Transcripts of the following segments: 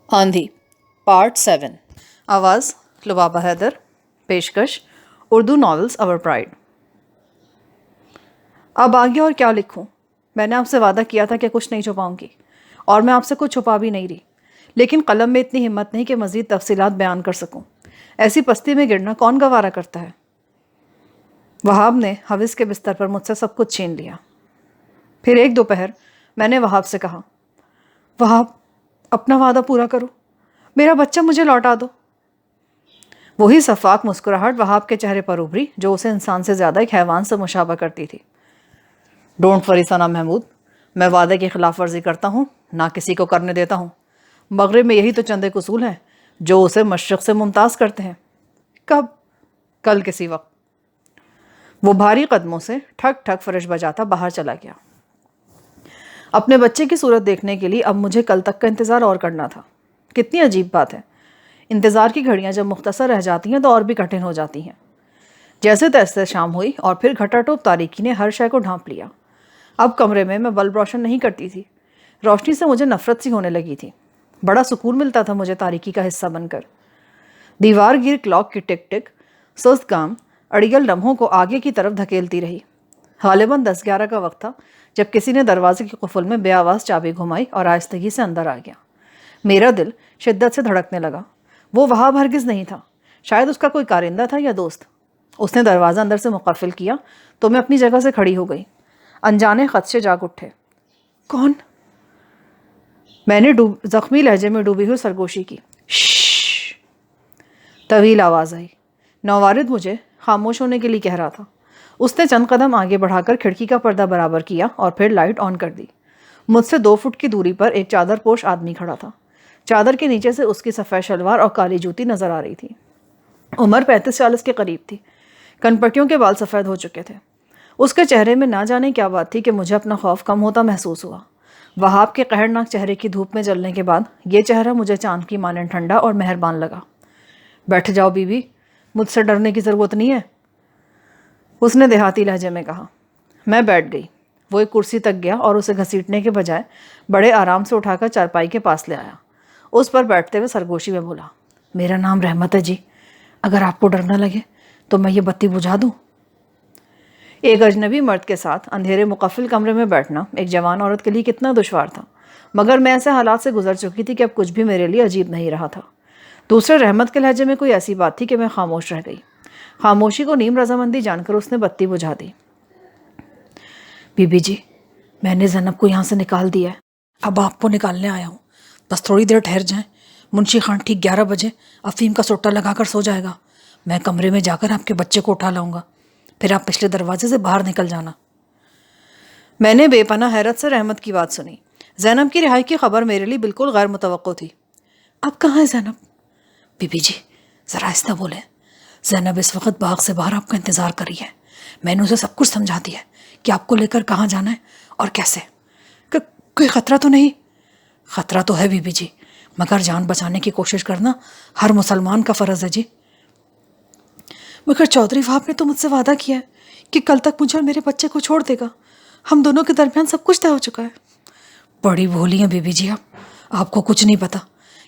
آندھی پارٹ 7 آواز لبابہ حیدر پیشکش اردو ناولز اور پرائڈ۔ اب آگے اور کیا لکھوں؟ میں نے آپ سے وعدہ کیا تھا کہ کچھ نہیں چھپاؤں گی، اور میں آپ سے کچھ چھپا بھی نہیں رہی، لیکن قلم میں اتنی ہمت نہیں کہ مزید تفصیلات بیان کر سکوں۔ ایسی پستی میں گرنا کون گوارا کرتا ہے؟ وہاب نے حوث کے بستر پر مجھ سے سب کچھ چھین لیا۔ پھر ایک دوپہر میں نے وہاب سے کہا، وہاب اپنا وعدہ پورا کرو، میرا بچہ مجھے لوٹا دو۔ وہی شفاف مسکراہٹ وہاب کے چہرے پر ابھری جو اسے انسان سے زیادہ ایک حیوان سے مشابہ کرتی تھی۔ ڈونٹ وری ثنا محمود، میں وعدے کی خلاف ورزی کرتا ہوں، نہ کسی کو کرنے دیتا ہوں۔ مغرب میں یہی تو چند ایک اصول ہیں جو اسے مشرق سے ممتاز کرتے ہیں۔ کب؟ کل کسی وقت۔ وہ بھاری قدموں سے ٹھک ٹھک فرش بجاتا باہر چلا گیا۔ اپنے بچے کی صورت دیکھنے کے لیے اب مجھے کل تک کا انتظار اور کرنا تھا۔ کتنی عجیب بات ہے، انتظار کی گھڑیاں جب مختصر رہ جاتی ہیں تو اور بھی کٹھن ہو جاتی ہیں۔ جیسے تیسے شام ہوئی اور پھر گھٹا ٹوپ تاریکی نے ہر شے کو ڈھانپ لیا۔ اب کمرے میں بلب روشن نہیں کرتی تھی، روشنی سے مجھے نفرت سی ہونے لگی تھی۔ بڑا سکون ملتا تھا مجھے تاریکی کا حصہ بن کر۔ دیوار گیر کلاک کی ٹک ٹک سست گام اڑیل لمحوں کو آگے کی طرف دھکیلتی رہی۔ غالباً 10-11 کا وقت تھا جب کسی نے دروازے کے قفل میں بے آواز چابی گھمائی اور آہستگی سے اندر آ گیا۔ میرا دل شدت سے دھڑکنے لگا۔ وہ وہاب ہرگز نہیں تھا، شاید اس کا کوئی کارندہ تھا یا دوست۔ اس نے دروازہ اندر سے مقفل کیا تو میں اپنی جگہ سے کھڑی ہو گئی۔ انجانے خدشے جاگ اٹھے۔ کون؟ میں نے زخمی لہجے میں ڈوبی ہوئی سرگوشی کی۔ شش! طویل آواز آئی۔ نوارد مجھے خاموش ہونے کے لیے کہہ رہا تھا۔ اس نے چند قدم آگے بڑھا کر کھڑکی کا پردہ برابر کیا اور پھر لائٹ آن کر دی۔ مجھ سے 2 فٹ کی دوری پر ایک چادر پوش آدمی کھڑا تھا۔ چادر کے نیچے سے اس کی سفید شلوار اور کالی جوتی نظر آ رہی تھی۔ عمر 35-40 کے قریب تھی۔ کنپٹیوں کے بال سفید ہو چکے تھے۔ اس کے چہرے میں نہ جانے کیا بات تھی کہ مجھے اپنا خوف کم ہوتا محسوس ہوا۔ وہاب کے قہرناک چہرے کی دھوپ میں جلنے کے بعد یہ چہرہ مجھے چاند کی مانند ٹھنڈا اور مہربان لگا۔ بیٹھ جاؤ بی بی، مجھ سے ڈرنے کی ضرورت نہیں ہے، اس نے دیہاتی لہجے میں کہا۔ میں بیٹھ گئی۔ وہ ایک کرسی تک گیا اور اسے گھسیٹنے کے بجائے بڑے آرام سے اٹھا کر چارپائی کے پاس لے آیا۔ اس پر بیٹھتے ہوئے سرگوشی میں بولا، میرا نام رحمت ہے جی، اگر آپ کو ڈر نہ لگے تو میں یہ بتی بجھا دوں۔ ایک اجنبی مرد کے ساتھ اندھیرے مقفل کمرے میں بیٹھنا ایک جوان عورت کے لیے کتنا دشوار تھا، مگر میں ایسے حالات سے گزر چکی تھی کہ اب کچھ بھی میرے لیے عجیب نہیں رہا تھا۔ دوسرے رحمت کے لہجے میں کوئی ایسی بات تھی کہ میں خاموش رہ گئی۔ خاموشی کو نیم رضامندی جان کر اس نے بتی بجھا دی۔ بی بی جی، میں نے زینب کو یہاں سے نکال دیا ہے، اب آپ کو نکالنے آیا ہوں، بس تھوڑی دیر ٹھہر جائیں۔ منشی خان ٹھیک 11 بجے افیم کا سوٹا لگا کر سو جائے گا۔ میں کمرے میں جا کر آپ کے بچے کو اٹھا لاؤں گا، پھر آپ پچھلے دروازے سے باہر نکل جانا۔ میں نے بے پناہ حیرت سے رحمت کی بات سنی۔ زینب کی رہائی کی خبر میرے لیے بالکل غیر متوقع تھی۔ اب کہاں ہے زینب؟ بی بی جی ذرا آہستہ بولیں، زینب اس وقت باغ سے باہر آپ کا انتظار کر رہی ہے۔ میں نے اسے سب کچھ سمجھا دیا ہے کہ آپ کو لے کر کہاں جانا ہے اور کیسے۔ کوئی خطرہ تو نہیں؟ خطرہ تو ہے بی بی جی، مگر جان بچانے کی کوشش کرنا ہر مسلمان کا فرض ہے جی۔ مگر چودھری وہاب نے تو مجھ سے وعدہ کیا ہے کہ کل تک مجھے اور میرے بچے کو چھوڑ دے گا، ہم دونوں کے درمیان سب کچھ طے ہو چکا ہے۔ بڑی بھولی ہیں بی بی جی آپ کو کچھ نہیں پتا،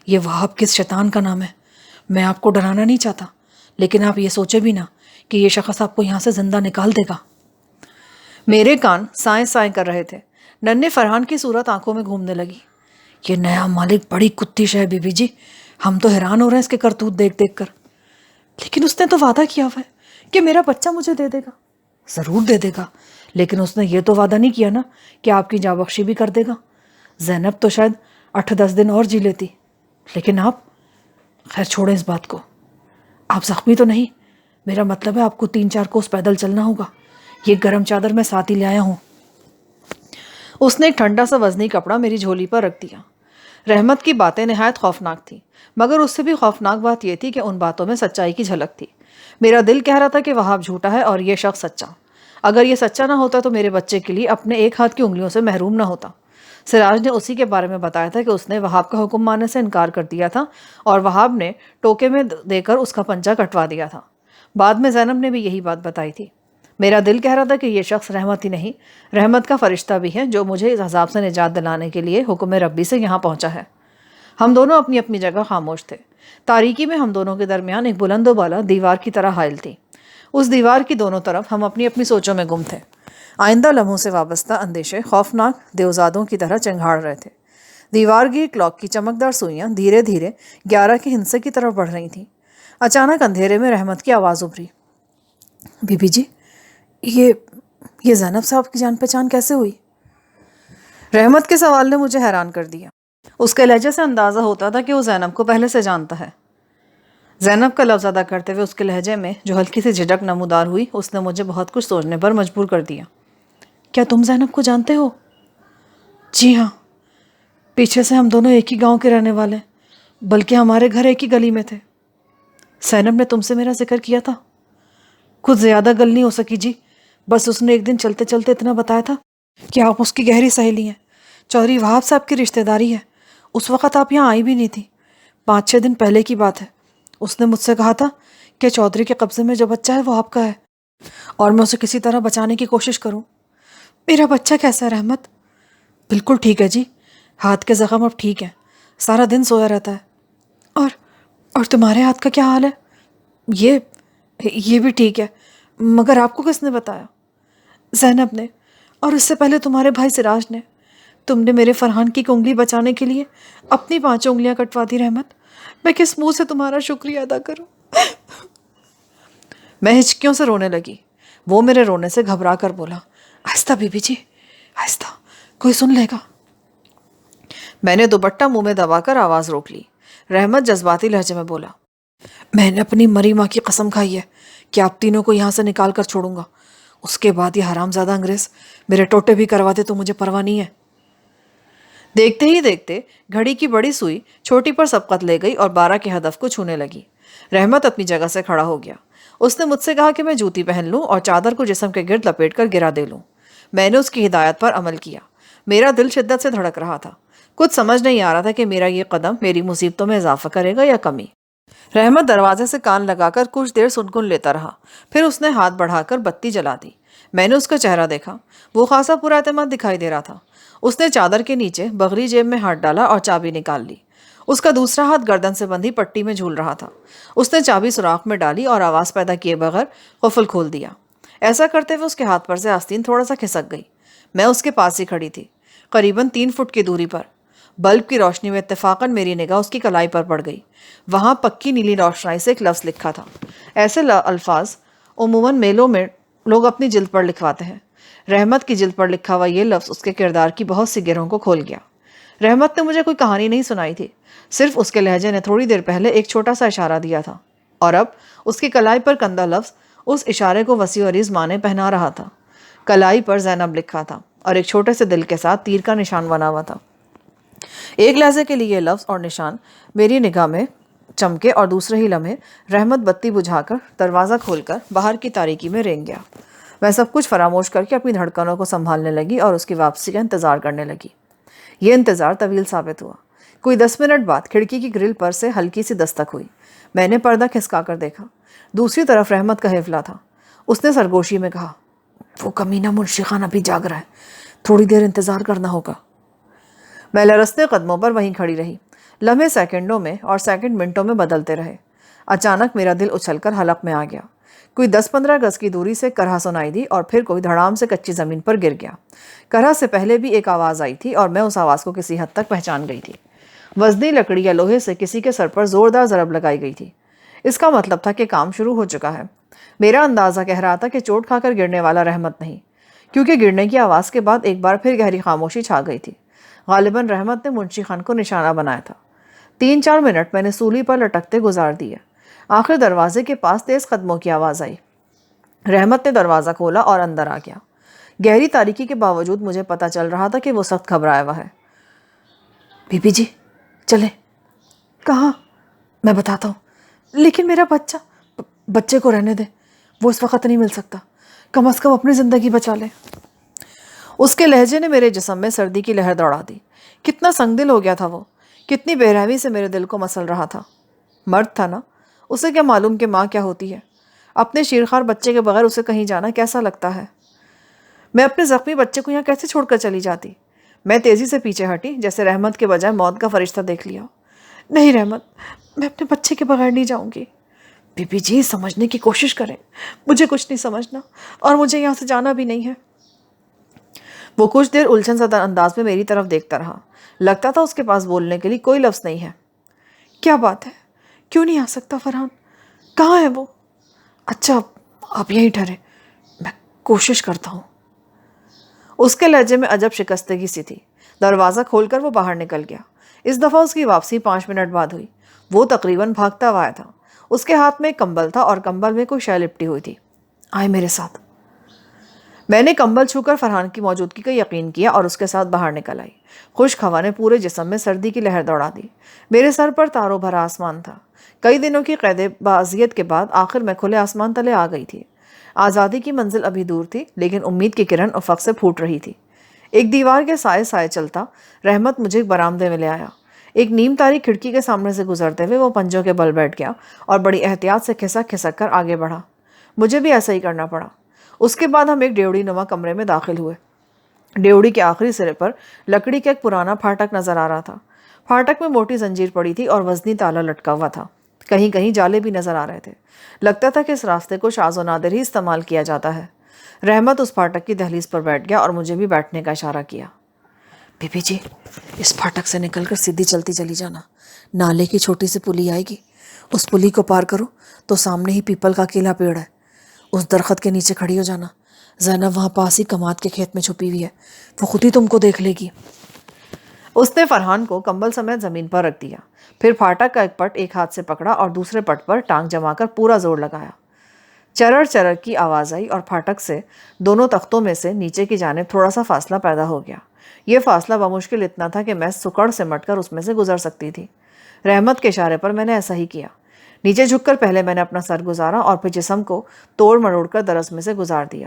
یہ وہاب کس شیطان کا نام ہے۔ میں آپ کو ڈرانا نہیں چاہتا، لیکن آپ یہ سوچے بھی نہ کہ یہ شخص آپ کو یہاں سے زندہ نکال دے گا۔ میرے کان سائیں سائیں کر رہے تھے۔ ننھے فرحان کی صورت آنکھوں میں گھومنے لگی۔ یہ نیا مالک بڑی کتی ہے بی بی جی، ہم تو حیران ہو رہے ہیں اس کے کرتوت دیکھ دیکھ کر۔ لیکن اس نے تو وعدہ کیا ہوا ہے کہ میرا بچہ مجھے دے دے گا۔ ضرور دے دے گا، لیکن اس نے یہ تو وعدہ نہیں کیا نا کہ آپ کی جاں بخشی بھی کر دے گا۔ زینب تو شاید 8-10 دن اور جی لیتی، لیکن آپ… خیر چھوڑیں اس بات کو۔ آپ زخمی تو نہیں؟ میرا مطلب ہے آپ کو 3-4 کوس پیدل چلنا ہوگا۔ یہ گرم چادر میں ساتھ ہی لے آیا ہوں۔ اس نے ایک ٹھنڈا سا وزنی کپڑا میری جھولی پر رکھ دیا۔ رحمت کی باتیں نہایت خوفناک تھیں، مگر اس سے بھی خوفناک بات یہ تھی کہ ان باتوں میں سچائی کی جھلک تھی۔ میرا دل کہہ رہا تھا کہ وہاب جھوٹا ہے اور یہ شخص سچا۔ اگر یہ سچا نہ ہوتا تو میرے بچے کے لیے اپنے ایک ہاتھ کی انگلیوں سے محروم نہ ہوتا۔ سراج نے اسی کے بارے میں بتایا تھا کہ اس نے وہاب کا حکم ماننے سے انکار کر دیا تھا اور وہاب نے ٹوکے میں دے کر اس کا پنجہ کٹوا دیا تھا۔ بعد میں زینب نے بھی یہی بات بتائی تھی۔ میرا دل کہہ رہا تھا کہ یہ شخص رحمت ہی نہیں، رحمت کا فرشتہ بھی ہے جو مجھے اس عذاب سے نجات دلانے کے لیے حکم ربی سے یہاں پہنچا ہے۔ ہم دونوں اپنی اپنی جگہ خاموش تھے۔ تاریکی میں ہم دونوں کے درمیان ایک بلند و بالا دیوار کی طرح حائل تھی۔ اس دیوار کی دونوں طرف ہم اپنی اپنی سوچوں میں گم تھے۔ آئندہ لمحوں سے وابستہ اندیشے خوفناک دیوزادوں کی طرح چنگھاڑ رہے تھے۔ دیوار کی کلاک کی چمکدار سوئیاں دھیرے دھیرے 11 کے ہندسے کی طرف بڑھ رہی تھیں۔ اچانک اندھیرے میں رحمت کی آواز ابھری، بی بی جی، یہ زینب صاحب کی جان پہچان کیسے ہوئی؟ رحمت کے سوال نے مجھے حیران کر دیا۔ اس کے لہجے سے اندازہ ہوتا تھا کہ وہ زینب کو پہلے سے جانتا ہے۔ زینب کا لفظ ادا کرتے ہوئے اس کے لہجے میں جو ہلکی سی جھجک نمودار ہوئی، اس نے مجھے بہت کچھ سوچنے پر مجبور کر دیا۔ کیا تم زینب کو جانتے ہو؟ جی ہاں، پیچھے سے ہم دونوں ایک ہی گاؤں کے رہنے والے، بلکہ ہمارے گھر ایک ہی گلی میں تھے۔ زینب نے تم سے میرا ذکر کیا تھا؟ کچھ زیادہ گل نہیں ہو سکی جی، بس اس نے ایک دن چلتے چلتے اتنا بتایا تھا کہ آپ اس کی گہری سہیلی ہیں، چودھری وہاب صاحب کی رشتہ داری ہے۔ اس وقت آپ یہاں آئی بھی نہیں تھی، 5-6 دن پہلے کی بات ہے۔ اس نے مجھ سے کہا تھا کہ چودھری کے قبضے میں جو بچہ ہے وہ آپ کا ہے، اور میں اسے کسی طرح بچانے کی کوشش کروں۔ میرا بچہ کیسا ہے رحمت؟ بالکل ٹھیک ہے جی، ہاتھ کے زخم اب ٹھیک ہے، سارا دن سویا رہتا ہے۔ اور تمہارے ہاتھ کا کیا حال ہے؟ یہ بھی ٹھیک ہے، مگر آپ کو کس نے بتایا؟ زینب نے، اور اس سے پہلے تمہارے بھائی سراج نے۔ تم نے میرے فرحان کی انگلی بچانے کے لیے اپنی 5 انگلیاں کٹوا دی رحمت۔ میں کس منہ سے تمہارا شکریہ ادا کروں؟ میں ہچکیوں سے رونے لگی۔ وہ میرے رونے سے گھبرا کر بولا، آہستہ بی بی جی، آہستہ، کوئی سن لے گا۔ میں نے دوپٹہ منہ میں دبا کر آواز روک لی۔ رحمت جذباتی لہجے میں بولا، میں نے اپنی مری ماں کی قسم کھائی ہے کہ آپ تینوں کو یہاں سے نکال کر چھوڑوں گا، اس کے بعد یہ حرام زادہ انگریز میرے ٹوٹے بھی کروا دے تو مجھے پرواہ نہیں ہے۔ دیکھتے ہی دیکھتے گھڑی کی بڑی سوئی چھوٹی پر سبقت لے گئی اور 12 کے ہدف کو چھونے لگی۔ رحمت اپنی جگہ سے کھڑا ہو گیا۔ اس نے مجھ سے کہا کہ میں جوتی پہن لوں اور چادر کو جسم کے گرد لپیٹ کر گرا دے لوں۔ میں نے اس کی ہدایت پر عمل کیا۔ میرا دل شدت سے دھڑک رہا تھا۔ کچھ سمجھ نہیں آ رہا تھا کہ میرا یہ قدم میری مصیبتوں میں اضافہ کرے گا یا کمی۔ رحمت دروازے سے کان لگا کر کچھ دیر سنکن لیتا رہا، پھر اس نے ہاتھ بڑھا کر بتی جلا دی۔ میں نے اس کا چہرہ دیکھا، وہ خاصا پورا اعتماد دکھائی دے رہا تھا۔ اس نے چادر کے نیچے بغری جیب میں ہاتھ ڈالا اور چابی نکال لی۔ اس کا دوسرا ہاتھ گردن سے بندھی پٹی میں جھول رہا تھا۔ اس نے چابی سوراخ میں ڈالی اور آواز پیدا کیے بغیر قفل کھول دیا۔ ایسا کرتے ہوئے اس کے ہاتھ پر سے آستین تھوڑا سا کھسک گئی۔ میں اس کے پاس ہی کھڑی تھی، قریباً 3 فٹ کی دوری پر۔ بلب کی روشنی میں اتفاقاً میری نگاہ اس کی کلائی پر پڑ گئی۔ وہاں پکی نیلی روشنائی سے ایک لفظ لکھا تھا۔ ایسے الفاظ عموماً میلوں میں لوگ اپنی جلد پر لکھواتے ہیں۔ رحمت کی جلد پر لکھا ہوا یہ لفظ اس کے کردار کی بہت سی گرہوں کو کھول گیا۔ رحمت نے مجھے کوئی کہانی نہیں سنائی تھی، صرف اس کے لہجے نے تھوڑی دیر پہلے ایک چھوٹا سا اشارہ دیا تھا، اور اب اس کی کلائی پر کندہ لفظ اس اشارے کو وسیع و عریض معنی پہنا رہا تھا۔ کلائی پر زینب لکھا تھا اور ایک چھوٹے سے دل کے ساتھ تیر کا نشان بنا ہوا تھا۔ ایک لحظے کے لیے یہ لفظ اور نشان میری نگاہ میں چمکے اور دوسرے ہی لمحے رحمت بتی بجھا کر دروازہ کھول کر باہر کی تاریکی میں رینگ گیا۔ میں سب کچھ فراموش کر کے اپنی دھڑکنوں کو سنبھالنے لگی اور اس کی واپسی کا انتظار کرنے لگی۔ یہ انتظار طویل ثابت ہوا۔ کوئی 10 منٹ بعد کھڑکی کی گرل پر سے ہلکی سی دستک ہوئی۔ میں نے پردہ کھسکا کر دیکھا۔ دوسری طرف رحمت کا حفلہ تھا۔ اس نے سرگوشی میں کہا، وہ کمینہ منشی خان ابھی جاگ رہا ہے، تھوڑی دیر انتظار کرنا ہوگا۔ میں لرزتے قدموں پر وہیں کھڑی رہی۔ لمحے سیکنڈوں میں اور سیکنڈ منٹوں میں بدلتے رہے۔ اچانک میرا دل اچھل کر حلق میں آ گیا۔ کوئی 10-15 گز کی دوری سے کرہا سنائی دی اور پھر کوئی دھڑام سے کچی زمین پر گر گیا۔ کرہا سے پہلے بھی ایک آواز آئی تھی اور میں اس آواز کو کسی حد تک پہچان گئی تھی۔ وزنی لکڑی یا لوہے سے کسی کے سر پر زوردار ضرب لگائی گئی تھی۔ اس کا مطلب تھا کہ کام شروع ہو چکا ہے۔ میرا اندازہ کہہ رہا تھا کہ چوٹ کھا کر گرنے والا رحمت نہیں، کیونکہ گرنے کی آواز کے بعد ایک بار پھر گہری خاموشی چھا گئی تھی۔ غالباً رحمت نے منشی خان کو نشانہ بنایا تھا۔ 3-4 منٹ میں نے سولی پر لٹکتے گزار دیے۔ آخر دروازے کے پاس تیز قدموں کی آواز آئی۔ رحمت نے دروازہ کھولا اور اندر آ گیا۔ گہری تاریکی کے باوجود مجھے پتا چل رہا تھا کہ وہ سخت گھبرایا ہوا ہے۔ بی بی جی، چلے۔ کہاں؟ میں بتاتا ہوں، لیکن میرا بچے کو رہنے دے، وہ اس وقت نہیں مل سکتا، کم از کم اپنی زندگی بچا لے۔ اس کے لہجے نے میرے جسم میں سردی کی لہر دوڑا دی۔ کتنا سنگ دل ہو گیا تھا وہ، کتنی بے رحمی سے میرے دل کو مسل رہا تھا۔ مرد تھا نا، اسے کیا معلوم کہ ماں کیا ہوتی ہے۔ اپنے شیرخوار بچے کے بغیر اسے کہیں جانا کیسا لگتا ہے۔ میں اپنے زخمی بچے کو یہاں کیسے چھوڑ کر چلی جاتی؟ میں تیزی سے پیچھے ہٹی، جیسے رحمت کے بجائے موت کا فرشتہ دیکھ لیا۔ نہیں رحمت، میں اپنے بچے کے بغیر نہیں جاؤں گی۔ بی بی جی سمجھنے کی کوشش کریں، مجھے کچھ نہیں سمجھنا اور مجھے یہاں سے جانا بھی نہیں ہے۔ وہ کچھ دیر الجھن زدہ انداز میں میری طرف دیکھتا رہا۔ لگتا تھا اس کے پاس بولنے کے لیے کوئی لفظ نہیں ہے۔ کیا بات ہے؟ کیوں نہیں آ سکتا فرحان؟ کہاں ہے وہ؟ اچھا آپ یہیں ٹھہرے، میں کوشش کرتا ہوں۔ اس کے لہجے میں عجب شکستگی سی تھی۔ دروازہ کھول کر وہ باہر نکل گیا۔ اس دفعہ اس کی واپسی 5 منٹ بعد ہوئی۔ وہ تقریباً بھاگتا ہوا آیا تھا۔ اس کے ہاتھ میں ایک کمبل تھا اور کمبل میں کوئی شے لپٹی ہوئی تھی۔ آئے میرے ساتھ۔ میں نے کمبل چھو کر فرحان کی موجودگی کا یقین کیا اور اس کے ساتھ باہر نکل آئی۔ خشک ہوا نے پورے جسم میں سردی کی لہر دوڑا دی۔ میرے سر پر تاروں بھرا آسمان تھا۔ کئی دنوں کی قید باذیت کے بعد آخر میں کھلے آسمان تلے آ گئی تھی۔ آزادی کی منزل ابھی دور تھی، لیکن امید کی کرن افق سے پھوٹ رہی تھی۔ ایک دیوار کے سائے سائے چلتا رحمت مجھے ایک برآمدے میں لے آیا۔ ایک نیم تاریک کھڑکی کے سامنے سے گزرتے ہوئے وہ پنجوں کے بل بیٹھ گیا اور بڑی احتیاط سے کھسک کھسک کر آگے بڑھا۔ مجھے بھی ایسا ہی کرنا پڑا۔ اس کے بعد ہم ایک ڈیوڑی نما کمرے میں داخل ہوئے۔ ڈیوڑی کے آخری سرے پر لکڑی کا ایک پرانا پھاٹک نظر آ رہا تھا۔ پھاٹک میں موٹی زنجیر پڑی تھی اور وزنی تالا لٹکا ہوا تھا۔ کہیں کہیں جالے بھی نظر آ رہے تھے۔ لگتا تھا کہ اس راستے کو شاذ و نادر ہی استعمال کیا جاتا ہے۔ رحمت اس پھاٹک کی دہلیز پر بیٹھ گیا اور مجھے بھی بیٹھنے کا اشارہ کیا۔ بی بی جی اس پھاٹک سے نکل کر سیدھی چلتی چلی جانا۔ نالے کی چھوٹی سی پلی آئے گی، اس پلی کو پار کرو تو سامنے ہی پیپل کا اکیلا پیڑ ہے۔ اس درخت کے نیچے کھڑی ہو جانا۔ زینب وہاں پاس ہی کماد کے کھیت میں چھپی ہوئی ہے، وہ خود ہی تم کو دیکھ لے گی۔ اس نے فرحان کو کمبل سمیت زمین پر رکھ دیا، پھر پھاٹک کا ایک پٹ ایک ہاتھ سے پکڑا اور دوسرے پٹ پر ٹانگ جما کر پورا زور لگایا۔ چرر چرر کی آواز آئی اور پھاٹک سے دونوں تختوں میں سے نیچے کی جانب تھوڑا سا فاصلہ پیدا ہو گیا۔ یہ فاصلہ بمشکل اتنا تھا کہ میں سکڑ سمٹ کر اس میں سے گزر سکتی تھی۔ رحمت کے اشارے پر میں نے ایسا ہی کیا۔ نیچے جھک کر پہلے میں نے اپنا سر گزارا اور پھر جسم کو توڑ مروڑ کر درس میں سے گزار دیا۔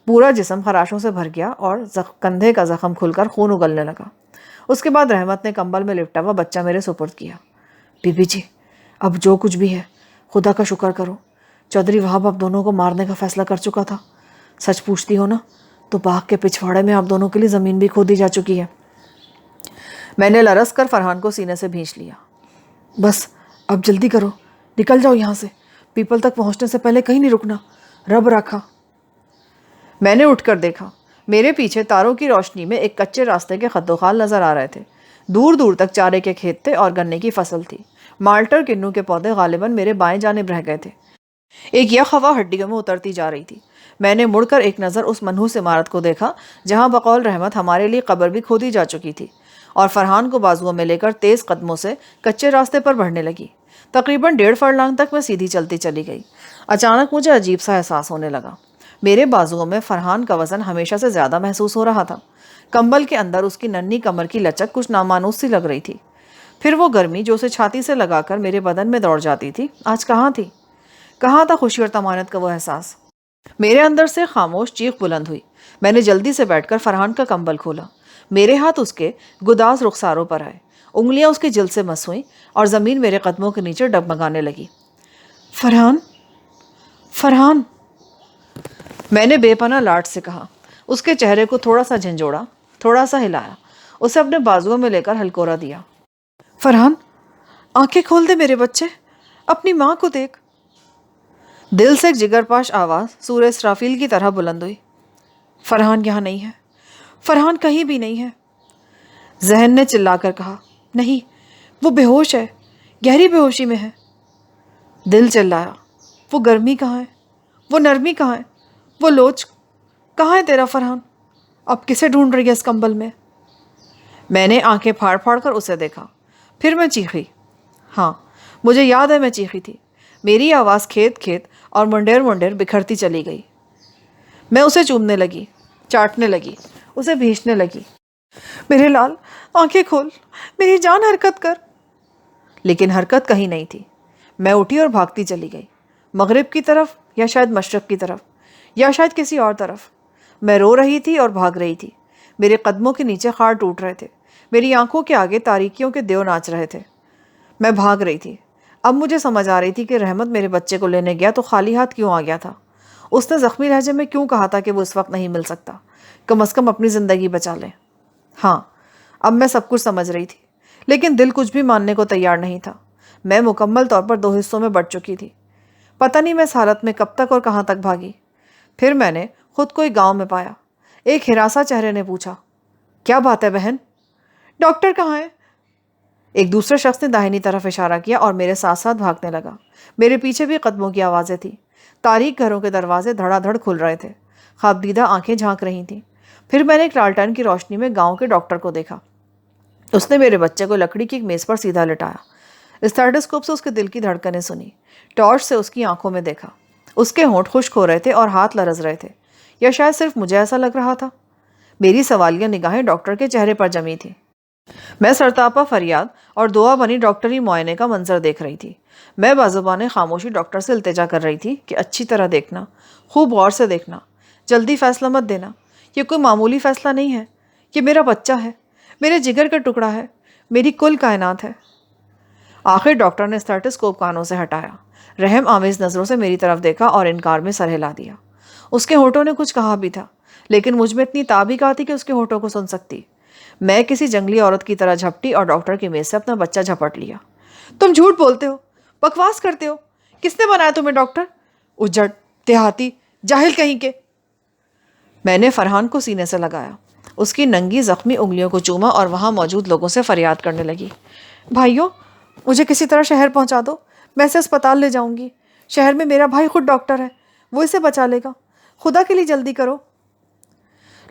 پورا جسم خراشوں سے بھر گیا اور کندھے کا زخم کھل کر خون اگلنے لگا۔ اس کے بعد رحمت نے کمبل میں لپٹا ہوا بچہ میرے سپرد کیا۔ بی بی جی اب جو کچھ بھی ہے خدا کا شکر کرو، چودھری وہاب آپ دونوں کو مارنے کا فیصلہ کر چکا تھا۔ سچ پوچھتی ہو نا تو باغ کے پچھواڑے میں آپ دونوں کے لیے زمین بھی کھودی جا چکی ہے۔ میں نے لرس کر فرحان کو سینے سے بھینچ لیا۔ بس اب جلدی کرو، نکل جاؤ یہاں سے، پیپل تک پہنچنے سے پہلے کہیں نہیں رکنا، رب رکھا۔ میں نے اٹھ کر دیکھا۔ میرے پیچھے تاروں کی روشنی میں ایک کچے راستے کے خط و خال نظر آ رہے تھے۔ دور دور تک چارے کے کھیت تھے اور گنے کی فصل تھی۔ مالٹر کنو کے پودے غالباً میرے بائیں جانب رہ گئے تھے۔ ایک یک ہوا ہڈیوں میں اترتی جا رہی تھی۔ میں نے مڑ کر ایک نظر اس منحوس عمارت کو دیکھا جہاں بقول رحمت ہمارے لیے قبر بھی کھودی جا چکی تھی، اور فرحان کو بازوؤں میں لے کر تیز قدموں سے کچے راستے پر بڑھنے لگی۔ تقریباً 1.5 فرلانگ تک میں سیدھی چلتی چلی گئی۔ اچانک مجھے عجیب سا احساس ہونے لگا۔ میرے بازوؤں میں فرحان کا وزن ہمیشہ سے زیادہ محسوس ہو رہا تھا۔ کمبل کے اندر اس کی ننھی کمر کی لچک کچھ نامانوس سی لگ رہی تھی۔ پھر وہ گرمی جو اسے چھاتی سے لگا کر میرے بدن میں دوڑ جاتی تھی آج کہاں تھی؟ کہاں تھا خوشی اور طمانینت کا وہ احساس؟ میرے اندر سے خاموش چیخ بلند ہوئی۔ میں نے جلدی سے بیٹھ کر فرحان کا کمبل کھولا۔ میرے ہاتھ اس کے گداز رخساروں پر آئے، انگلیاں اس کی جلد سے مس ہوئیں اور زمین میرے قدموں کے نیچے ڈگمگانے لگی۔ فرحان، فرحان، میں نے بے پناہ لاڈ سے کہا۔ اس کے چہرے کو تھوڑا سا جھنجھوڑا، تھوڑا سا ہلایا، اسے اپنے بازوؤں میں لے کر ہلکورا دیا۔ فرحان آنکھیں کھول دے میرے بچے، اپنی ماں کو دیکھ۔ دل سے ایک جگر پاش آواز سورہ اسرافیل کی طرح بلند ہوئی۔ فرحان یہاں نہیں ہے، فرحان کہیں بھی نہیں ہے۔ ذہن نے چلا کر کہا، نہیں وہ بے ہوش ہے، گہری بے ہوشی میں ہے۔ دل چلایا، وہ گرمی کہاں ہے، وہ نرمی کہاں ہے، وہ لوچ کہاں ہے تیرا فرحان؟ اب کسے ڈھونڈ رہی ہے اس کمبل میں؟ میں نے آنکھیں پھاڑ پھاڑ کر اسے دیکھا، پھر میں چیخی۔ ہاں مجھے یاد ہے میں چیخی تھی۔ میری آواز کھیت کھیت اور منڈیر منڈیر بکھرتی چلی گئی۔ میں اسے چومنے لگی، چاٹنے لگی، اسے بھینچنے لگی۔ میرے لال آنکھیں کھول، میری جان حرکت کر۔ لیکن حرکت کہیں نہیں تھی۔ میں اٹھی اور بھاگتی چلی گئی، مغرب کی طرف یا شاید مشرق کی طرف یا شاید کسی اور طرف۔ میں رو رہی تھی اور بھاگ رہی تھی۔ میرے قدموں کے نیچے خار ٹوٹ رہے تھے، میری آنکھوں کے آگے تاریکیوں کے دیو ناچ رہے تھے۔ میں بھاگ رہی تھی۔ اب مجھے سمجھ آ رہی تھی کہ رحمت میرے بچے کو لینے گیا تو خالی ہاتھ کیوں آ گیا تھا۔ اس نے زخمی لہجے میں کیوں کہا تھا کہ وہ اس وقت نہیں مل سکتا، کم از کم اپنی زندگی بچا لے۔ ہاں اب میں سب کچھ سمجھ رہی تھی، لیکن دل کچھ بھی ماننے کو تیار نہیں تھا۔ میں مکمل طور پر 2 حصوں میں بٹ چکی تھی۔ پتہ نہیں میں اس حالت میں کب تک اور کہاں تک بھاگی۔ پھر میں نے خود کو ایک گاؤں میں پایا۔ ایک ہراساں چہرے نے پوچھا، کیا بات ہے بہن؟ ڈاکٹر کہاں ہے؟ ایک دوسرے شخص نے داہنی طرف اشارہ کیا اور میرے ساتھ ساتھ بھاگنے لگا۔ میرے پیچھے بھی قدموں کی آوازیں تھیں۔ تاریک گھروں کے دروازے دھڑا دھڑ کھل رہے تھے۔ خوابدیدہ آنکھیں جھانک رہی تھیں۔ پھر میں نے ایک لالٹین کی روشنی میں گاؤں کے ڈاکٹر کو دیکھا۔ اس نے میرے بچے کو لکڑی کی ایک میز پر سیدھا لٹایا۔ اسٹیتھوسکوپ سے اس کے دل کی دھڑکنیں سنی۔ ٹارچ سے اس کی آنکھوں میں دیکھا۔ اس کے ہونٹ خشک ہو رہے تھے اور ہاتھ لرز رہے تھے، یا شاید صرف مجھے ایسا لگ رہا تھا۔ میری سوالیہ نگاہیں ڈاکٹر کے چہرے پر جمی تھیں۔ میں سرتاپا فریاد اور دعا بنی ڈاکٹری معائنے کا منظر دیکھ رہی تھی۔ میں بازوبان خاموشی ڈاکٹر سے التجا کر رہی تھی کہ اچھی طرح دیکھنا، خوب غور سے دیکھنا، جلدی فیصلہ مت دینا۔ یہ کوئی معمولی فیصلہ نہیں ہے، یہ میرا بچہ ہے، میرے جگر کا ٹکڑا ہے، میری کل کائنات ہے۔ آخر ڈاکٹر نے اسٹیتھوسکوپ کانوں سے ہٹایا، رحم آمیز نظروں سے میری طرف دیکھا اور انکار میں سر ہلا دیا۔ اس کے ہونٹوں نے کچھ کہا بھی تھا، لیکن مجھ میں اتنی تاب ہی کہا تھی کہ اس کے ہونٹوں کو سن سکتی۔ میں کسی جنگلی عورت کی طرح جھپٹی اور ڈاکٹر کی میز سے اپنا بچہ جھپٹ لیا۔ تم جھوٹ بولتے ہو، بکواس کرتے ہو، کس نے بنایا تمہیں ڈاکٹر؟ اجڑ، دیہاتی، جاہل کہیں کے۔ میں نے فرحان کو سینے سے لگایا، اس کی ننگی زخمی انگلیوں کو چوما اور وہاں موجود لوگوں سے فریاد کرنے لگی، بھائیوں، مجھے کسی طرح شہر پہنچا دو، میں اسے اسپتال لے جاؤں گی۔ شہر میں میرا بھائی خود ڈاکٹر ہے، وہ اسے بچا لے گا، خدا کے لیے جلدی کرو۔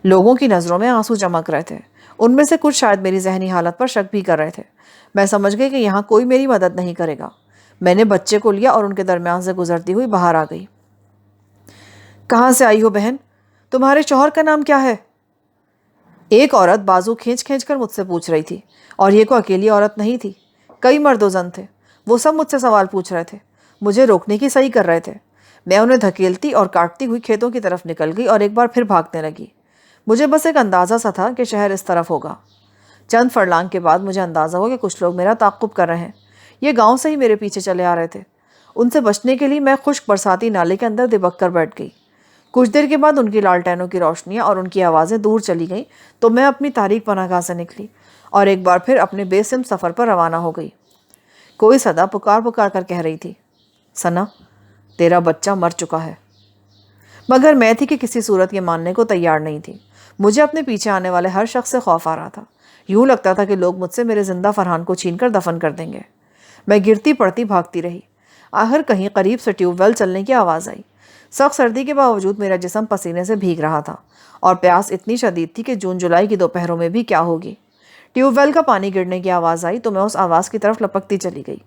لوگوں کی نظروں میں آنسو چمک رہے تھے۔ ان میں سے کچھ شاید میری ذہنی حالت پر شک بھی کر رہے تھے۔ میں سمجھ گئی کہ یہاں کوئی میری مدد نہیں کرے گا۔ میں نے بچے کو لیا اور ان کے درمیان سے گزرتی ہوئی باہر آ گئی۔ کہاں سے آئی ہو بہن؟ تمہارے شوہر کا نام کیا ہے؟ ایک عورت بازو کھینچ کھینچ کر مجھ سے پوچھ رہی تھی، اور یہ کوئی اکیلی عورت نہیں تھی، کئی مرد و زن تھے۔ وہ سب مجھ سے سوال پوچھ رہے تھے، مجھے روکنے کی صحیح کر رہے تھے۔ میں انہیں دھکیلتی اور کاٹتی ہوئی کھیتوں کی طرف نکل گئی اور ایک بار پھر بھاگنے لگی۔ مجھے بس ایک اندازہ سا تھا کہ شہر اس طرف ہوگا۔ چند فرلانگ کے بعد مجھے اندازہ ہوا کہ کچھ لوگ میرا تعاقب کر رہے ہیں۔ یہ گاؤں سے ہی میرے پیچھے چلے آ رہے تھے۔ ان سے بچنے کے لیے میں خشک برساتی نالے کے اندر دبک کر بیٹھ گئی۔ کچھ دیر کے بعد ان کی لالٹینوں کی روشنیاں اور ان کی آوازیں دور چلی گئیں تو میں اپنی تاریک پناہگاہ سے نکلی اور ایک بار پھر اپنے بے سمت سفر پر روانہ ہو گئی۔ کوئی صدا پکار پکار کر کہہ رہی تھی، ثنا، تیرا بچہ مر چکا ہے۔ مگر میں تھی کہ کسی صورت یہ ماننے کو تیار نہیں تھی۔ مجھے اپنے پیچھے آنے والے ہر شخص سے خوف آ رہا تھا۔ یوں لگتا تھا کہ لوگ مجھ سے میرے زندہ فرحان کو چھین کر دفن کر دیں گے۔ میں گرتی پڑتی بھاگتی رہی۔ آخر کہیں قریب سے ٹیوب ویل چلنے کی آواز آئی۔ سخت سردی کے باوجود میرا جسم پسینے سے بھیگ رہا تھا اور پیاس اتنی شدید تھی کہ جون جولائی کی دوپہروں میں بھی کیا ہوگی۔ ٹیوب ویل کا پانی گرنے کی آواز آئی تو میں اس آواز کی طرف لپکتی چلی گئی۔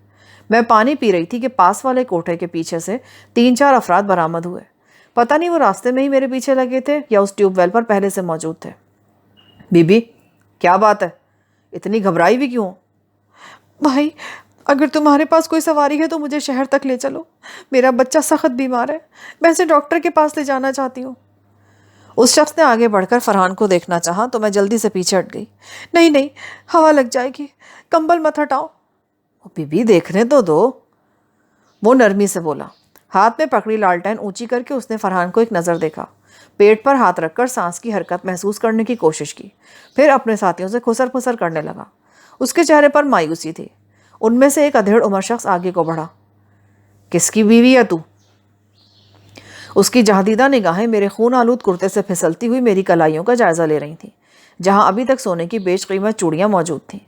میں پانی پی رہی تھی کہ پاس والے کوٹھے کے پیچھے سے 3-4 افراد برآمد ہوئے۔ پتہ نہیں وہ راستے میں ہی میرے پیچھے لگے تھے یا اس ٹیوب ویل پر پہلے سے موجود تھے۔ بی بی، کیا بات ہے؟ اتنی گھبرائی ہوئی کیوں؟ بھائی، اگر تمہارے پاس کوئی سواری ہے تو مجھے شہر تک لے چلو، میرا بچہ سخت بیمار ہے، میں اسے ڈاکٹر کے پاس لے جانا چاہتی ہوں۔ اس شخص نے آگے بڑھ کر فرحان کو دیکھنا چاہا تو میں جلدی سے پیچھے ہٹ گئی۔ نہیں نہیں، ہوا لگ جائے گی، کمبل مت ہٹاؤ۔ بی بی، دیکھنے تو دو، وہ نرمی سے بولا۔ ہاتھ میں پکڑی لالٹین اونچی کر کے اس نے فرحان کو ایک نظر دیکھا، پیٹ پر ہاتھ رکھ کر سانس کی حرکت محسوس کرنے کی کوشش کی، پھر اپنے ساتھیوں سے خسر پھسر کرنے لگا۔ اس کے چہرے پر مایوسی تھی۔ ان میں سے ایک ادھیڑ عمر شخص آگے کو بڑھا۔ کس کی بیوی ہے تو؟ اس کی جہدیدہ نگاہیں میرے خون آلود کرتے سے پھسلتی ہوئی میری کلائیوں کا جائزہ لے رہی تھیں، جہاں ابھی تک سونے کی بیش قیمت چوڑیاں موجود تھیں۔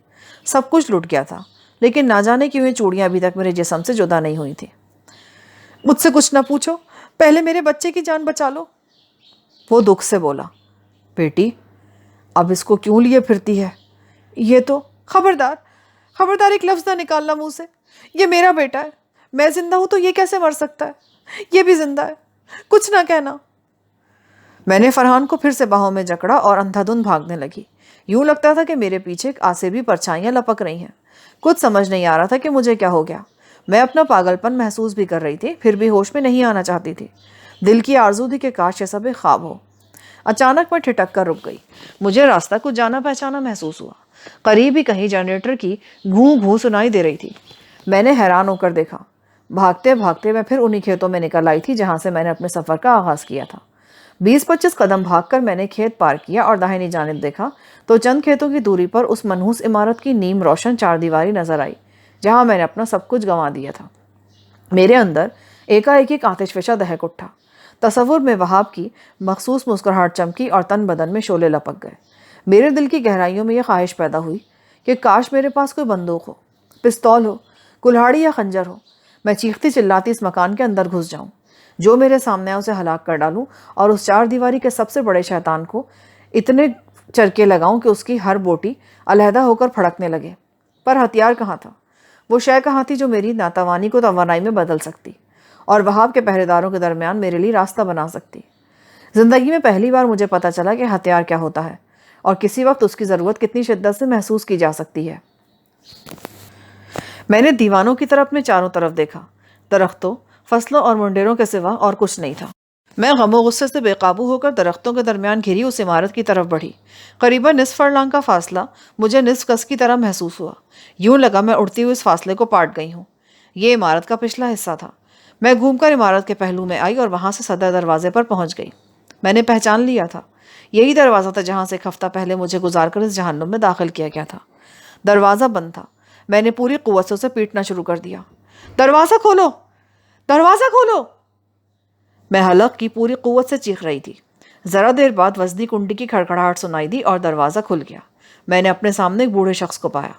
سب کچھ لٹ گیا تھا، لیکن نہ جانے کیوں یہ چوڑیاں ابھی تک میرے جسم سے جدا نہیں ہوئی تھیں۔ مجھ سے کچھ نہ پوچھو، پہلے میرے بچے کی جان بچا لو، وہ دکھ سے بولا۔ بیٹی، اب اس کو کیوں لیے پھرتی ہے؟ یہ تو خبردار خبردار، ایک لفظ نہ نکالنا منہ سے۔ یہ میرا بیٹا ہے، میں زندہ ہوں تو یہ کیسے مر سکتا ہے؟ یہ بھی زندہ ہے، کچھ نہ کہنا۔ میں نے فرحان کو پھر سے باہوں میں جکڑا اور اندھا دھند بھاگنے لگی۔ یوں لگتا تھا کہ میرے پیچھے آسیبی پرچھائیاں لپک رہی ہیں۔ کچھ سمجھ نہیں آ رہا تھا کہ مجھے کیا ہو گیا۔ میں اپنا پاگل پن محسوس بھی کر رہی تھی، پھر بھی ہوش میں نہیں آنا چاہتی تھی۔ دل کی آرزو تھی کہ کاش یہ سب ایک خواب ہو۔ اچانک میں ٹھٹک کر رک گئی۔ مجھے راستہ کچھ جانا پہچانا محسوس ہوا۔ قریب ہی کہیں جنریٹر کی گھوں گھوں سنائی دے رہی تھی۔ میں نے حیران ہو کر دیکھا۔ بھاگتے بھاگتے میں پھر انہی کھیتوں میں نکل آئی تھی جہاں سے میں نے اپنے سفر کا آغاز کیا تھا۔ 20-25 قدم بھاگ کر میں نے کھیت پار کیا اور داہنی جانب دیکھا تو چند کھیتوں کی دوری پر اس منحوس عمارت کی نیم روشن چار دیواری نظر آئی جہاں میں نے اپنا سب کچھ گنوا دیا تھا۔ میرے اندر ایک آتش فشاں دہک اٹھا۔ تصور میں وہاب کی مخصوص مسکراہٹ چمکی اور تن بدن میں شعلے لپک گئے۔ میرے دل کی گہرائیوں میں یہ خواہش پیدا ہوئی کہ کاش میرے پاس کوئی بندوق ہو، پستول ہو، کلہاڑی یا خنجر ہو، میں چیختی چلاتی اس مکان کے اندر گھس جاؤں، جو میرے سامنے اسے ہلاک کر ڈالوں اور اس چار دیواری کے سب سے بڑے شیطان کو اتنے چرکے لگاؤں کہ اس کی ہر بوٹی علیحدہ ہو کر پھڑکنے لگے۔ پر ہتھیار کہاں تھا؟ وہ شے کہاں تھی جو میری ناتوانی کو توانائی میں بدل سکتی اور وہاب کے پہرے داروں کے درمیان میرے لیے راستہ بنا سکتی؟ زندگی میں پہلی بار مجھے پتہ چلا کہ ہتھیار کیا ہوتا ہے اور کسی وقت اس کی ضرورت کتنی شدت سے محسوس کی جا سکتی ہے۔ میں نے دیوانوں کی طرف اپنے چاروں طرف دیکھا۔ درختوں، فصلوں اور منڈیروں کے سوا اور کچھ نہیں تھا۔ میں غم و غصے سے بے قابو ہو کر درختوں کے درمیان گھری اس عمارت کی طرف بڑھی۔ قریباً نصف فرلانگ کا فاصلہ مجھے نصف گز کی طرح محسوس ہوا۔ یوں لگا میں اڑتی ہوئی اس فاصلے کو پاٹ گئی ہوں۔ یہ عمارت کا پچھلا حصہ تھا۔ میں گھوم کر عمارت کے پہلو میں آئی اور وہاں سے صدر دروازے پر پہنچ گئی۔ میں نے پہچان لیا تھا، یہی دروازہ تھا جہاں سے ایک ہفتہ پہلے مجھے گزار کر اس جہنم میں داخل کیا گیا تھا۔ دروازہ بند تھا۔ میں نے پوری قوت سے اسے پیٹنا شروع کر دیا۔ دروازہ کھولو! دروازہ کھولو! میں حلق کی پوری قوت سے چیخ رہی تھی۔ ذرا دیر بعد وزنی کنڈی کی کھڑکھڑاہٹ سنائی دی اور دروازہ کھل گیا۔ میں نے اپنے سامنے ایک بوڑھے شخص کو پایا۔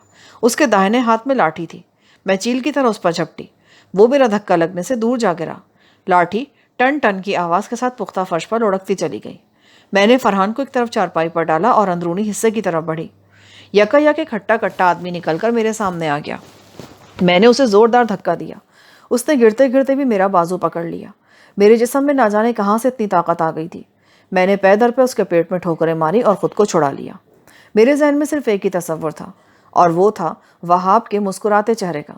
اس کے داہنے ہاتھ میں لاٹھی تھی۔ میں چیل کی طرح اس پر جھپٹی۔ وہ میرا دھکا لگنے سے دور جا گرا۔ لاٹھی ٹن ٹن کی آواز کے ساتھ پختہ فرش پر لڑکتی چلی گئی۔ میں نے فرحان کو ایک طرف چارپائی پر ڈالا اور اندرونی حصے کی طرف بڑھی۔ یک ایک کھٹا کٹا آدمی نکل کر میرے سامنے آ گیا۔ میں نے اسے زوردار دھکا دیا۔ اس نے گرتے گرتے بھی میرا بازو پکڑ لیا۔ میرے جسم میں نہ جانے کہاں سے اتنی طاقت آ گئی تھی۔ میں نے پے در پہ اس کے پیٹ میں ٹھوکریں ماری اور خود کو چھڑا لیا۔ میرے ذہن میں صرف ایک ہی تصور تھا اور وہ تھا وہاب کے مسکراتے چہرے کا۔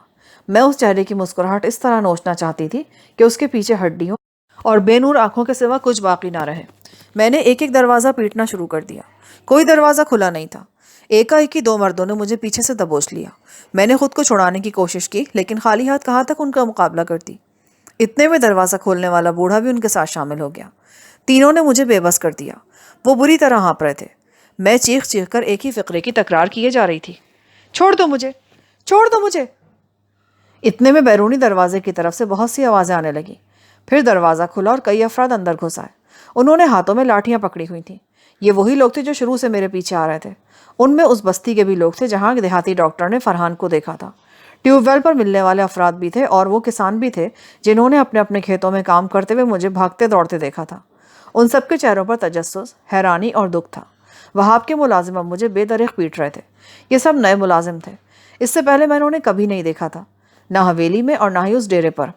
میں اس چہرے کی مسکراہٹ اس طرح نوچنا چاہتی تھی کہ اس کے پیچھے ہڈیوں اور بے نور آنکھوں کے سوا کچھ باقی نہ رہے۔ میں نے ایک ایک دروازہ پیٹنا شروع کر دیا۔ کوئی دروازہ کھلا نہیں تھا۔ ایک 2 مردوں نے مجھے پیچھے سے دبوچ لیا۔ میں نے خود کو چھڑانے کی کوشش کی لیکن خالی ہاتھ کہاں تک ان کا مقابلہ کرتی۔ اتنے میں دروازہ کھولنے والا بوڑھا بھی ان کے ساتھ شامل ہو گیا۔ تینوں نے مجھے بے بس کر دیا۔ وہ بری طرح ہانپ رہے تھے۔ میں چیخ چیخ کر ایک ہی فقرے کی تکرار کیے جا رہی تھی، چھوڑ دو مجھے، چھوڑ دو مجھے۔ اتنے میں بیرونی دروازے کی طرف سے بہت سی آوازیں آنے لگیں۔ پھر دروازہ کھلا اور کئی افراد اندر گھس آئے۔ انہوں نے ہاتھوں میں لاٹھیاں پکڑی ہوئی تھیں۔ یہ وہی لوگ تھے جو شروع سے میرے پیچھے آ رہے تھے۔ ان میں اس بستی کے بھی لوگ تھے جہاں دیہاتی ڈاکٹر نے فرحان کو دیکھا تھا۔ ٹیوب ویل پر ملنے والے افراد بھی تھے اور وہ کسان بھی تھے جنہوں نے اپنے اپنے کھیتوں میں کام کرتے ہوئے مجھے بھاگتے دوڑتے دیکھا تھا۔ ان سب کے چہروں پر تجسس، حیرانی اور دکھ تھا۔ وہاب کے ملازم اب مجھے بے دریغ پیٹ رہے تھے۔ یہ سب نئے ملازم تھے۔ اس سے پہلے میں نے انہیں کبھی نہیں دیکھا تھا، نہ حویلی میں اور نہ ہی اس ڈیرے پر۔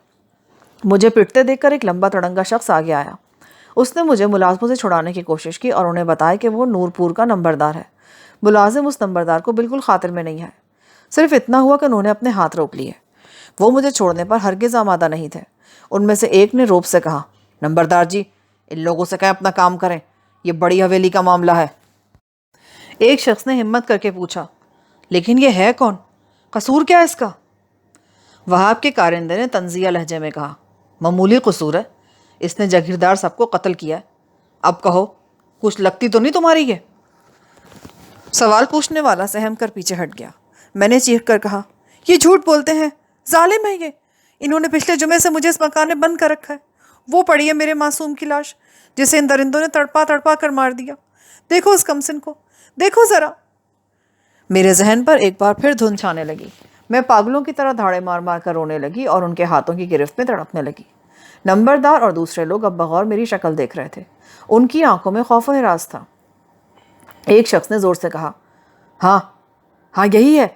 مجھے پٹتے دیکھ کر ایک لمبا تڑنگا شخص آگے آیا۔ اس نے مجھے ملازموں سے چھڑانے کی کوشش کی اور انہیں بتایا کہ وہ نورپور کا نمبردار ہے۔ ملازم اس نمبردار کو بالکل خاطر میں نہیں آئے۔ صرف اتنا ہوا کہ انہوں نے اپنے ہاتھ روک لیے۔ وہ مجھے چھوڑنے پر ہرگز آمادہ نہیں تھے۔ ان میں سے ایک نے روب سے کہا، نمبردار جی، ان لوگوں سے کہیں اپنا کام کریں، یہ بڑی حویلی کا معاملہ ہے۔ ایک شخص نے ہمت کر کے پوچھا، لیکن یہ ہے کون؟ قصور کیا ہے اس کا؟ وہاب کے کارندے نے طنزیہ لہجے میں کہا، معمولی قصور ہے، اس نے جاگیردار سب کو قتل کیا ہے۔ اب کہو، کچھ لگتی تو نہیں تمہاری یہ؟ سوال پوچھنے والا سہم کر پیچھے ہٹ گیا۔ میں نے چیخ کر کہا، یہ جھوٹ بولتے ہیں، ظالم ہے یہ۔ انہوں نے پچھلے جمعے سے مجھے اس مکان میں بند کر رکھا ہے۔ وہ پڑی ہے میرے معصوم کی لاش جسے ان درندوں نے تڑپا تڑپا کر مار دیا۔ دیکھو اس کمسن کو، دیکھو ذرا۔ میرے ذہن پر ایک بار پھر دھند چھانے لگی۔ میں پاگلوں کی طرح دھاڑے مار مار کر رونے لگی اور ان کے ہاتھوں کی گرفت میں تڑپنے لگی۔ نمبردار اور دوسرے لوگ اب بغور میری شکل دیکھ رہے تھے۔ ان کی آنکھوں میں خوف و ہراس تھا۔ ایک شخص نے زور سے کہا، ہاں ہاں یہی ہے،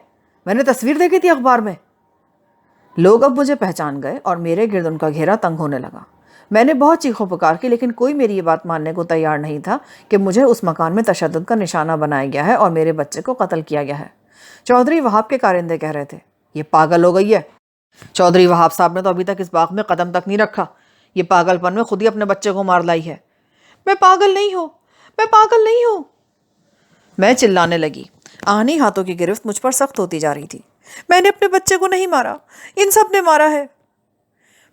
میں نے تصویر دیکھی تھی اخبار میں۔ لوگ اب مجھے پہچان گئے اور میرے گرد ان کا گھیرا تنگ ہونے لگا۔ میں نے بہت چیخوں پکار کی لیکن کوئی میری یہ بات ماننے کو تیار نہیں تھا کہ مجھے اس مکان میں تشدد کا نشانہ بنایا گیا ہے اور میرے بچے کو قتل کیا گیا ہے۔ چودھری وہاب کے کارندے کہہ رہے تھے، یہ پاگل ہو گئی ہے۔ چودھری وہاب صاحب نے تو ابھی تک اس باغ میں قدم تک نہیں رکھا، یہ پاگل پن میں خود ہی اپنے بچے کو مار لائی ہے۔ میں پاگل نہیں ہوں، میں پاگل نہیں ہوں، میں چلانے لگی۔ آہنی ہاتھوں کی گرفت مجھ پر سخت ہوتی جا رہی تھی۔ میں نے اپنے بچے کو نہیں مارا، ان سب نے مارا ہے۔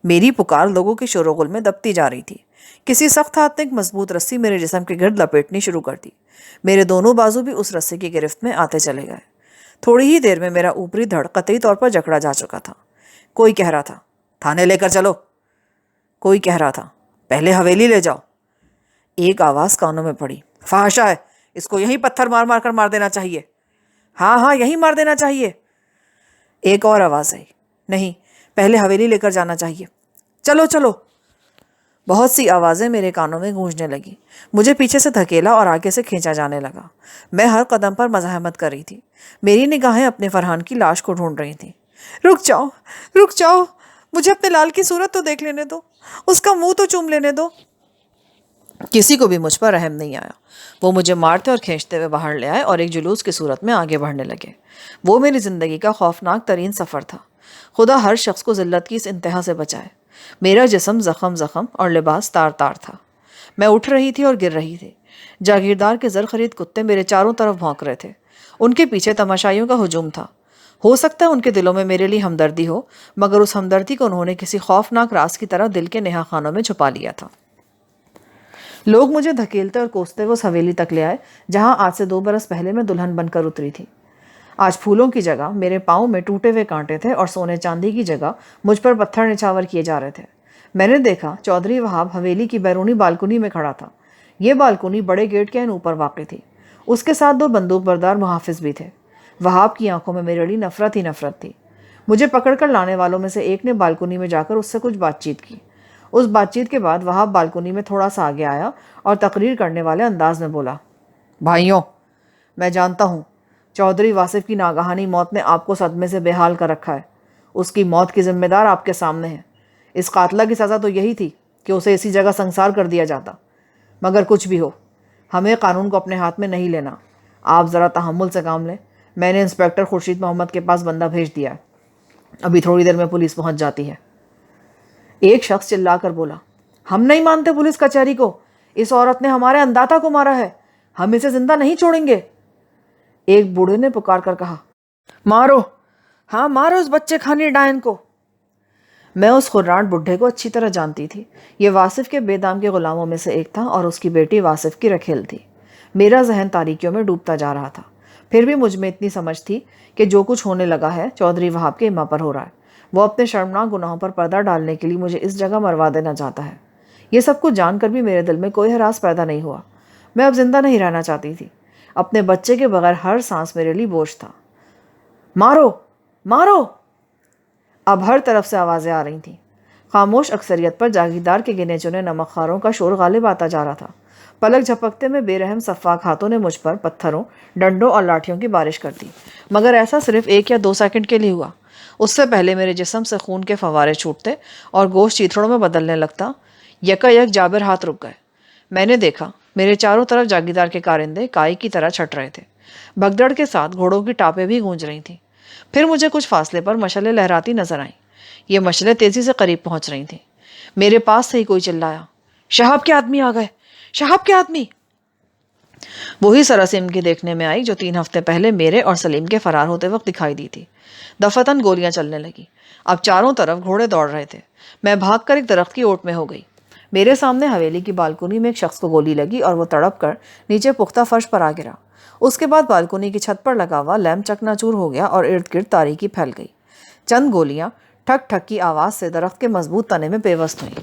میری پکار لوگوں کے شور و غل میں دبتی جا رہی تھی۔ کسی سخت ہاتھ نے ایک مضبوط رسی میرے جسم کے گرد لپیٹنی شروع کر دی۔ میرے دونوں بازو بھی اس رسی کی گرفت میں آتے چلے گئے۔ تھوڑی ہی دیر میں میرا اوپری دھڑ قطعی طور پر جکڑا جا چکا تھا۔ کوئی کہہ رہا تھا تھانے لے کر چلو، کوئی کہہ رہا تھا پہلے حویلی لے جاؤ۔ ایک آواز کانوں میں پڑی، فحاشہ ہے، اس کو یہیں پتھر مار مار کر مار دینا چاہیے۔ ہاں ہاں یہیں مار دینا چاہیے۔ ایک اور آواز آئی، نہیں پہلے حویلی لے کر جانا چاہیے، چلو چلو۔ بہت سی آوازیں میرے کانوں میں گونجنے لگی۔ مجھے پیچھے سے دھکیلا اور آگے سے کھینچا جانے لگا۔ میں ہر قدم پر مزاحمت کر رہی تھی۔ میری نگاہیں اپنے فرحان کی لاش کو ڈھونڈ رہی تھیں۔ رک جاؤ، رک جاؤ، مجھے اپنے لال کی صورت تو دیکھ لینے دو، اس کا منہ تو چوم لینے دو۔ کسی کو بھی مجھ پر رحم نہیں آیا۔ وہ مجھے مارتے اور کھینچتے ہوئے باہر لے آئے اور ایک جلوس کی صورت میں آگے بڑھنے لگے۔ وہ میری زندگی کا خوفناک ترین سفر تھا۔ خدا ہر شخص کو ذلت کی اس انتہا سے بچائے۔ میرا جسم زخم زخم اور لباس تار تار تھا۔ میں اٹھ رہی تھی اور گر رہی تھی۔ جاگیردار کے زر خرید کتے میرے چاروں طرف بھونک رہے تھے۔ ان کے پیچھے تماشائیوں کا ہجوم تھا۔ ہو سکتا ہے ان کے دلوں میں میرے لیے ہمدردی ہو، مگر اس ہمدردی کو انہوں نے کسی خوفناک راز کی طرح دل کے نہا خانوں میں چھپا لیا تھا۔ لوگ مجھے دھکیلتے اور کوستے ہوئے اس حویلی تک لے آئے جہاں آج سے 2 برس پہلے میں دلہن بن کر اتری تھی۔ آج پھولوں کی جگہ میرے پاؤں میں ٹوٹے ہوئے کانٹے تھے اور سونے چاندی کی جگہ مجھ پر پتھر نچھاور کیے جا رہے تھے۔ میں نے دیکھا چودھری وہاب حویلی کی بیرونی بالکنی میں کھڑا تھا۔ یہ بالکنی بڑے گیٹ کے اوپر واقع تھی۔ اس کے ساتھ 2 بندوق بردار محافظ بھی تھے۔ وہاب کی آنکھوں میں میرے لیے نفرت ہی نفرت تھی۔ مجھے پکڑ کر لانے والوں میں سے ایک نے بالکنی میں جا کر اس سے کچھ بات چیت کی۔ اس بات چیت کے بعد وہاب بالکنی میں تھوڑا سا آگے آیا اور تقریر کرنے والے انداز میں بولا، بھائیوں، میں جانتا ہوں چودھری واصف کی ناگہانی موت نے آپ کو صدمے سے بے حال کر رکھا ہے۔ اس کی موت کی ذمہ دار آپ کے سامنے ہے۔ اس قاتلہ کی سزا تو یہی تھی کہ اسے اسی جگہ سنسار کر دیا جاتا، مگر کچھ بھی ہو ہمیں قانون کو اپنے ہاتھ میں نہیں لینا۔ آپ ذرا تحمل سے کام لیں۔ میں نے انسپیکٹر خورشید محمد کے پاس بندہ بھیج دیا ہے، ابھی تھوڑی دیر میں پولیس پہنچ جاتی ہے۔ ایک شخص چلا کر بولا، ہم نہیں مانتے پولیس کچہری کو، اس عورت نے ہمارے انداتا کو مارا ہے، ہم اسے زندہ نہیں چھوڑیں گے۔ ایک بوڑھے نے پکار کر کہا، مارو، ہاں مارو اس بچے کھانی ڈائن کو۔ میں اس خراٹ بڈھے کو اچھی طرح جانتی تھی۔ یہ واصف کے بے دام کے غلاموں میں سے ایک تھا اور اس کی بیٹی واصف کی رکھیل تھی۔ میرا ذہن تاریکیوں میں ڈوبتا جا رہا تھا، پھر بھی مجھ میں اتنی سمجھ تھی کہ جو کچھ ہونے لگا ہے چودھری وہاب کے اماں پر ہو رہا ہے۔ وہ اپنے شرمناک گناہوں پر پردہ ڈالنے کے لیے مجھے اس جگہ مروا دینا چاہتا ہے۔ یہ سب کچھ جان کر بھی میرے دل میں کوئی ہراس پیدا نہیں ہوا۔ میں اب زندہ نہیں رہنا چاہتی تھی۔ اپنے بچے کے بغیر ہر سانس میرے لیے بوجھ تھا۔ مارو، مارو! اب ہر طرف سے آوازیں آ رہی تھیں۔ خاموش اکثریت پر جاگیردار کے گنے چنے نمک خواروں کا شور غالب آتا جا رہا تھا۔ پلک جھپکتے میں بے رحم سفاک ہاتھوں نے مجھ پر پتھروں، ڈنڈوں اور لاٹھیوں کی بارش کر دی، مگر ایسا صرف 1 یا 2 سیکنڈ کے لیے ہوا۔ اس سے پہلے میرے جسم سے خون کے فوارے چھوٹتے اور گوشت چیتھڑوں میں بدلنے لگتا، یکا یک جابر ہاتھ رک گئے۔ میں نے دیکھا میرے چاروں طرف جاگیردار کے کارندے کائی کی طرح چھٹ رہے تھے۔ بھگدڑ کے ساتھ گھوڑوں کی ٹاپیں بھی گونج رہی تھیں۔ پھر مجھے کچھ فاصلے پر مشعلیں لہراتی نظر آئیں۔ یہ مشعلیں تیزی سے قریب پہنچ رہی تھیں۔ میرے پاس سے ہی کوئی چلایا، شہاب کے آدمی آ گئے، شہاب کے آدمی! وہی سراسیم کی دیکھنے میں آئی جو 3 ہفتے پہلے میرے اور سلیم کے فرار ہوتے وقت دکھائی دی تھی۔ دفتن گولیاں چلنے لگی۔ اب چاروں طرف گھوڑے دوڑ رہے تھے۔ میں بھاگ کر ایک درخت کی اوٹ میں ہو گئی۔ میرے سامنے حویلی کی بالکنی میں ایک شخص کو گولی لگی اور وہ تڑپ کر نیچے پختہ فرش پر آ گرا۔ اس کے بعد بالکنی کی چھت پر لگا ہوا لیمپ چکنا چور ہو گیا اور ارد گرد تاریکی پھیل گئی۔ چند گولیاں ٹھک ٹھک کی آواز سے درخت کے مضبوط تنے میں پیوست ہوئیں۔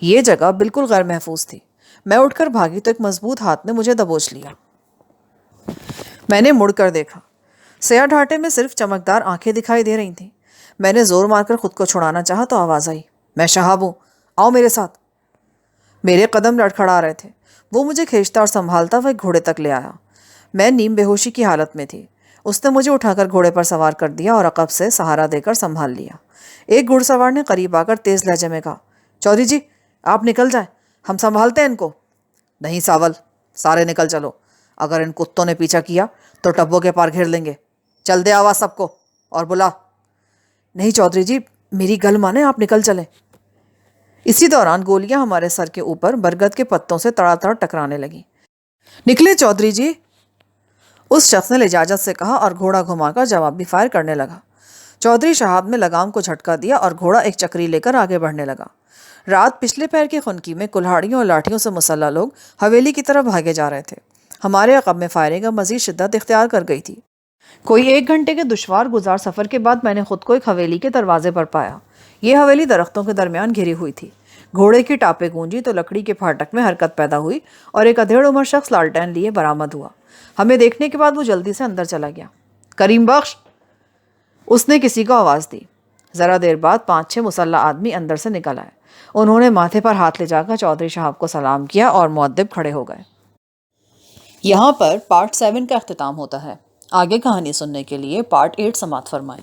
یہ جگہ بالکل غیر محفوظ تھی۔ میں اٹھ کر بھاگی تو ایک مضبوط ہاتھ نے مجھے دبوچ لیا۔ میں نے مڑ کر دیکھا۔ سیاہ ڈھاٹے میں صرف چمکدار آنکھیں دکھائی دے رہی تھیں۔ میں نے زور مار کر خود کو چھڑانا چاہا تو آواز آئی، میں شہاب ہوں، آؤ میرے ساتھ۔ میرے قدم لڑکھڑا رہے تھے۔ وہ مجھے کھینچتا اور سنبھالتا وہ ایک گھوڑے تک لے آیا۔ میں نیم بے ہوشی کی حالت میں تھی۔ اس نے مجھے اٹھا کر گھوڑے پر سوار کر دیا اور عقب سے سہارا دے کر سنبھال لیا۔ ایک گھڑ سوار نے قریب آ کر تیز لہجے میں کہا، چودھری جی آپ نکل جائیں، ہم سنبھالتے ہیں ان کو۔ نہیں ساول، سارے نکل چلو، اگر ان کتوں نے پیچھا کیا تو ٹبوں کے پار گھیر لیں گے۔ چل دے آواز سب کو اور بلا۔ نہیں چودھری جی، میری گل مانیں، آپ نکل چلیں۔ اسی دوران گولیاں ہمارے سر کے اوپر برگد کے پتوں سے تڑا تڑ ٹکرانے لگیں۔ نکلے چودھری جی، اس شخص نے لجاجت سے کہا اور گھوڑا گھما کر جوابی فائر کرنے لگا۔ چودھری شہاب نے لگام کو جھٹکا دیا اور گھوڑا ایک چکری لے کر آگے بڑھنے لگا۔ رات پچھلے پیر کی خنکی میں کلہاڑیوں اور لاٹھیوں سے مسلح لوگ حویلی کی طرف بھاگے جا رہے تھے۔ ہمارے عقب میں فائرنگ اب مزید شدت اختیار کر گئی تھی۔ کوئی 1 گھنٹے کے دشوار گزار سفر کے بعد میں نے خود کو ایک حویلی کے دروازے پر پایا۔ یہ حویلی درختوں کے درمیان گھری ہوئی تھی۔ گھوڑے کی ٹاپیں گونجی تو لکڑی کے پھاٹک میں حرکت پیدا ہوئی اور ایک ادھیڑ عمر شخص لالٹین لیے برآمد ہوا۔ ہمیں دیکھنے کے بعد وہ جلدی سے اندر چلا گیا۔ کریم بخش، اس نے کسی کو آواز دی۔ ذرا دیر بعد 5-6 مسلح آدمی اندر سے نکل آئے۔ انہوں نے ماتھے پر ہاتھ لے جا کر چودھری شہاب کو سلام کیا اور مؤدب کھڑے ہو گئے۔ یہاں پر پارٹ 7 کا اختتام ہوتا ہے۔ آگے کہانی سننے کے لیے پارٹ 8 سماعت فرمائیں۔